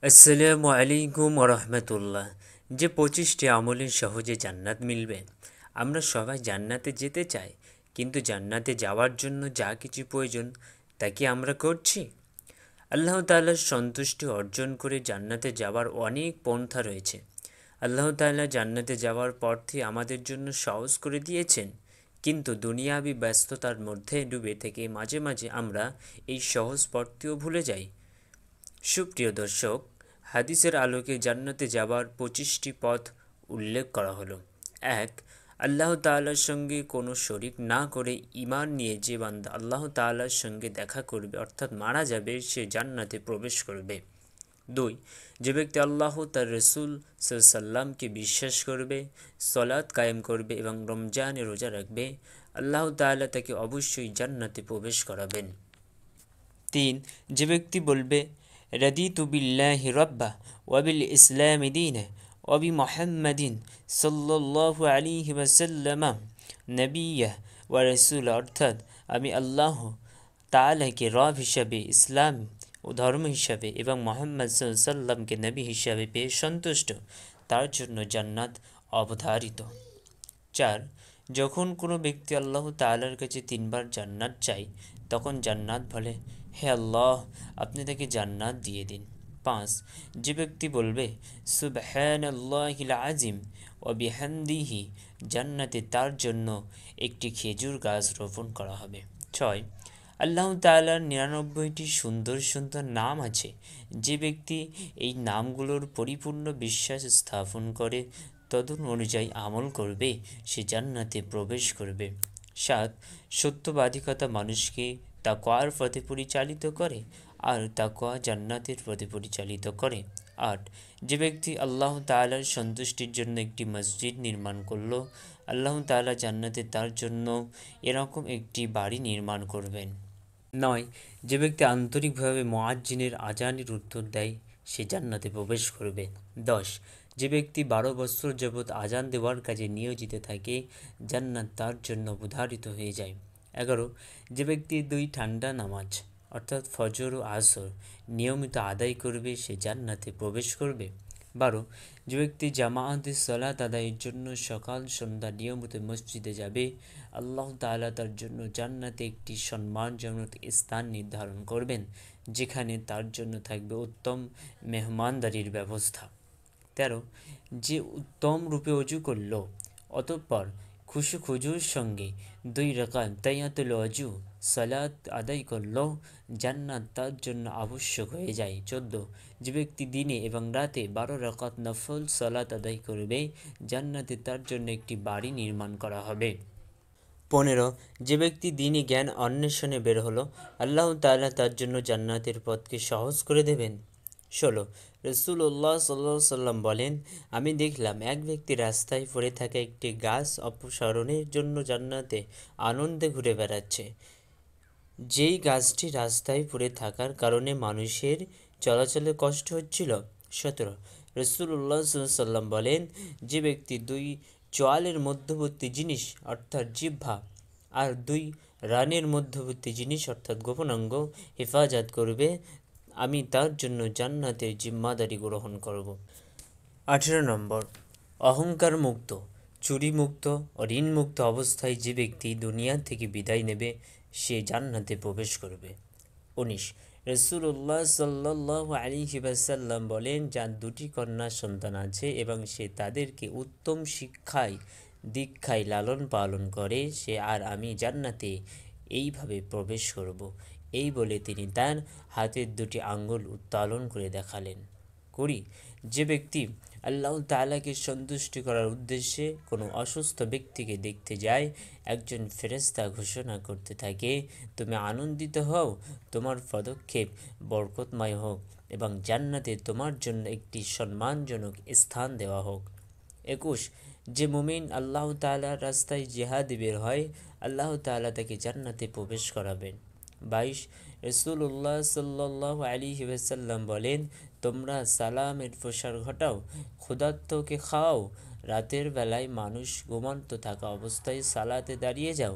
আসসালামু আলাইকুম রহমতুল্লাহ। যে 25টি আমলে সহজে জান্নাত মিলবে। আমরা সবাই জান্নাতে যেতে চাই, কিন্তু জান্নাতে যাওয়ার জন্য যা কিছু প্রয়োজন তা কি আমরা করছি? আল্লাহ তাআলার সন্তুষ্টি অর্জন করে জান্নাতে যাওয়ার অনেক পন্থা রয়েছে। আল্লাহ তাআলা জান্নাতে যাওয়ার পথটি আমাদের জন্য সহজ করে দিয়েছেন, কিন্তু দুনিয়াবি ব্যস্ততার মধ্যে ডুবে থেকে মাঝে মাঝে আমরা এই সহজ পথটিও ভুলে যাই। সুপ্রিয় দর্শক, হাদিসের আলোকে জান্নাতে যাবার 25টি পথ উল্লেখ করা হলো। 1, আল্লাহ তাআলার সঙ্গে কোনো শরিক না করে ঈমান নিয়ে যে বান্দা আল্লাহ তাআলার সঙ্গে দেখা করবে অর্থাৎ মারা যাবে, সে জান্নাতে প্রবেশ করবে। 2, যে ব্যক্তি আল্লাহ তার রসুল সাল্লামকে বিশ্বাস করবে, সলাৎ কায়েম করবে এবং রমজানে রোজা রাখবে, আল্লাহ তাআলা তাকে অবশ্যই জান্নাতে প্রবেশ করাবেন। 3, যে ব্যক্তি বলবে রাদিতু বিল্লাহি রাব্বা ওয়া বিল ইসলামি দীনা ওয়া বি মুহাম্মাদিন সাল্লাল্লাহু আলাইহি ওয়াসাল্লাম নবিয়্যা ওয়া রাসূলা, অর্থাৎ আমি আল্লাহ তাআলাকে রব হিসাবে, ইসলাম ও ধর্ম হিসাবে এবং মুহাম্মদ সাল্লাল্লাহু আলাইহি ওয়াসাল্লামকে নবী হিসাবে পেয়ে সন্তুষ্ট, তার জন্য জান্নাত অবধারিত। 4, যখন কোনো ব্যক্তি আল্লাহ তাআলার কাছে 3বার জান্নাত চায়, তখন জান্নাত বলে, হে আল্লাহ, আপনি তাকে জান্নাত দিয়ে দিন। 5, যে ব্যক্তি বলবে সুবহানাল্লাহিল আজিম ওয়া বিহামদিহি, জান্নাতে তার জন্য একটি খেজুর গাছ রোপণ করা হবে। 6, আল্লাহ তাআলার 99টি সুন্দর সুন্দর নাম আছে। যে ব্যক্তি এই নামগুলোর পরিপূর্ণ বিশ্বাস স্থাপন করে অনুযায়ী আমল করবে, সে জান্নাতে প্রবেশ করবে। 7, সত্যবাদিকতা মানুষকে তাকওয়ার পথে পরিচালিত করে, আর তাকওয়া জান্নাতের পথে পরিচালিত করে। 8, যে ব্যক্তি আল্লাহ তাআলার সন্তুষ্টির জন্য একটি মসজিদ নির্মাণ করলো, আল্লাহ তাআলা জান্নাতে তার জন্য এরকম একটি বাড়ি নির্মাণ করবেন। 9, যে ব্যক্তি আন্তরিকভাবে মুয়াজ্জিনের আজানের উত্তর দেয়, সে জান্নাতে প্রবেশ করবে। 10, যে ব্যক্তি 12 বছর যাবৎ আজান দেওয়ার কাজে নিয়োজিত থাকে, জান্নাত তার জন্য অবধারিত হয়ে যায়। 11, যে ব্যক্তি 2 ঠান্ডা নামাজ অর্থাৎ ফজর ও আসর নিয়মিত আদায় করবে, সে জান্নাতে প্রবেশ করবে। 12, যে ব্যক্তি জামাআতে সালাত আদায়ের জন্য সকাল সন্ধ্যা নিয়মিত মসজিদে যাবে, আল্লাহ তাআলা তার জন্য জান্নাতে একটি সম্মানজনক স্থান নির্ধারণ করবেন, যেখানে তার জন্য থাকবে উত্তম মেহমানদারির ব্যবস্থা। 13, যে উত্তম রূপে অজু করল, অতঃপর খুজুর সঙ্গে 2 রাকাত তাহিয়াতুল অজু সালাত আদায় করল, জান্নাত তার জন্য আবশ্যক হয়ে যায়। 14, যে ব্যক্তি দিনে এবং রাতে 12 রাকাত নফল সালাত আদায় করবে, জান্নাতে তার জন্য একটি বাড়ি নির্মাণ করা হবে। 15, যে ব্যক্তি দিনে জ্ঞান অন্বেষণে বের হলো, আল্লাহ তাআলা তার জন্য জান্নাতের পথকে সহজ করে দেবেন। 16, রাসূলুল্লাহ সাল্লাল্লাহু আলাইহি সাল্লাম বলেন, আমি দেখলাম এক ব্যক্তি রাস্তায় পড়ে থাকা একটি গাছ অপসারণের জন্য জান্নাতে আনন্দে ঘুরে বেড়াচ্ছে, যেই গাছটি রাস্তায় পড়ে থাকার কারণে মানুষের চলাচলে কষ্ট হচ্ছিল। 17, রাসূলুল্লাহ সাল্লাল্লাহু আলাইহি সাল্লাম বলেন, যে ব্যক্তি 2 চোয়ালের মধ্যবর্তী জিনিস অর্থাৎ জিহ্বা আর 2 রানের মধ্যবর্তী জিনিস অর্থাৎ গোপনাঙ্গ হেফাজত করবে, আমি তার জন্য জান্নাতের জিম্মাদারি গ্রহণ করব। 18 নম্বর, অহংকার মুক্ত, চুরি মুক্ত ও ঋণ মুক্ত অবস্থায় যে ব্যক্তি দুনিয়া থেকে বিদায় নেবে, সে জান্নাতে প্রবেশ করবে। 19, রাসূলুল্লাহ সাল্লাল্লাহু আলাইহি ওয়াসাল্লাম বলেন, যার 2টি কন্যা সন্তান আছে এবং সে তাদেরকে উত্তম দীক্ষায় লালন পালন করে, সে আর আমি জান্নাতে এইভাবে প্রবেশ করব। এই বলে তিনি তার হাতের 2টি আঙ্গুল উত্তোলন করে দেখালেন। 20, যে ব্যক্তি আল্লাহ তাআলাকে সন্তুষ্টি করার উদ্দেশ্যে কোনো অসুস্থ ব্যক্তিকে দেখতে যায়, একজন ফেরেশতা ঘোষণা করতে থাকে, তুমি আনন্দিত হও, তোমার পদক্ষেপ বরকতময় হোক এবং জান্নাতে তোমার জন্য একটি সম্মানজনক স্থান দেওয়া হোক। 21, যে মুমিন আল্লাহ তাআলার রাস্তায় জিহাদে বের হয়, আল্লাহ তাআলা তাকে জান্নাতে প্রবেশ করাবেন। 22, রাসূলুল্লাহ সাল্লাল্লাহু আলাইহি ওয়াসাল্লাম বলেন, তোমরা সালামের প্রসার ঘটাও, ক্ষুধার্তকে খাও, রাতের বেলায় মানুষ ঘুমন্ত থাকা অবস্থায় সালাতে দাঁড়িয়ে যাও,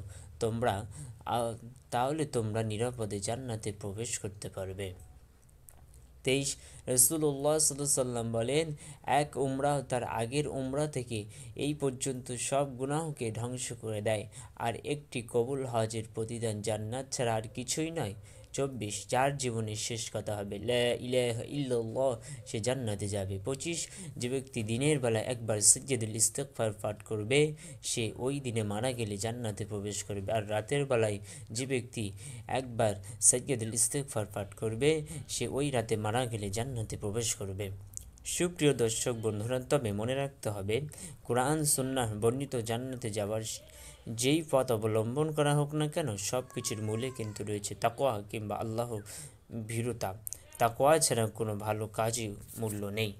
তাহলে তোমরা নিরাপদে জান্নাতে প্রবেশ করতে পারবে। 23 রাসূলুল্লাহ সাল্লাল্লাহু আলাইহি সাল্লাম বলেন, এক উমরাহ তার আগের উমরা থেকে এই পর্যন্ত সব গুনাহকে ধ্বংস করে দেয়, আর একটি কবুল হজের প্রতিদান জান্নাত ছাড়া আর কিছুই নয়। 24 যার জীবনের শেষ কথা হবে লা ইলাহা ইল্লাল্লাহ, সে জান্নাতে যাবে। 25 যে ব্যক্তি দিনের বেলা একবার সাজ্জাদুল ইস্তিগফার পাঠ করবে, সে ওই দিনে মারা গেলে জান্নাতে প্রবেশ করবে। আর রাতের বেলায় যে ব্যক্তি একবার সাজ্জাদুল ইস্তিগফার পাঠ করবে, সে ওই রাতে মারা গেলে জান্নাতে প্রবেশ করবে। সুপ্রিয় দর্শক বন্ধুরা, তবে মনে রাখতে হবে, কোরআন সুন্নাহ বর্ণিত জান্নাতে যাওয়ার যেই পথ অবলম্বন করা হোক না কেন, সব কিছুর মূলে কিন্তু রয়েছে তাকওয়া কিংবা আল্লাহ ভীরুতা। তাকওয়া ছাড়া কোনো ভালো কাজই মূল্য নেই।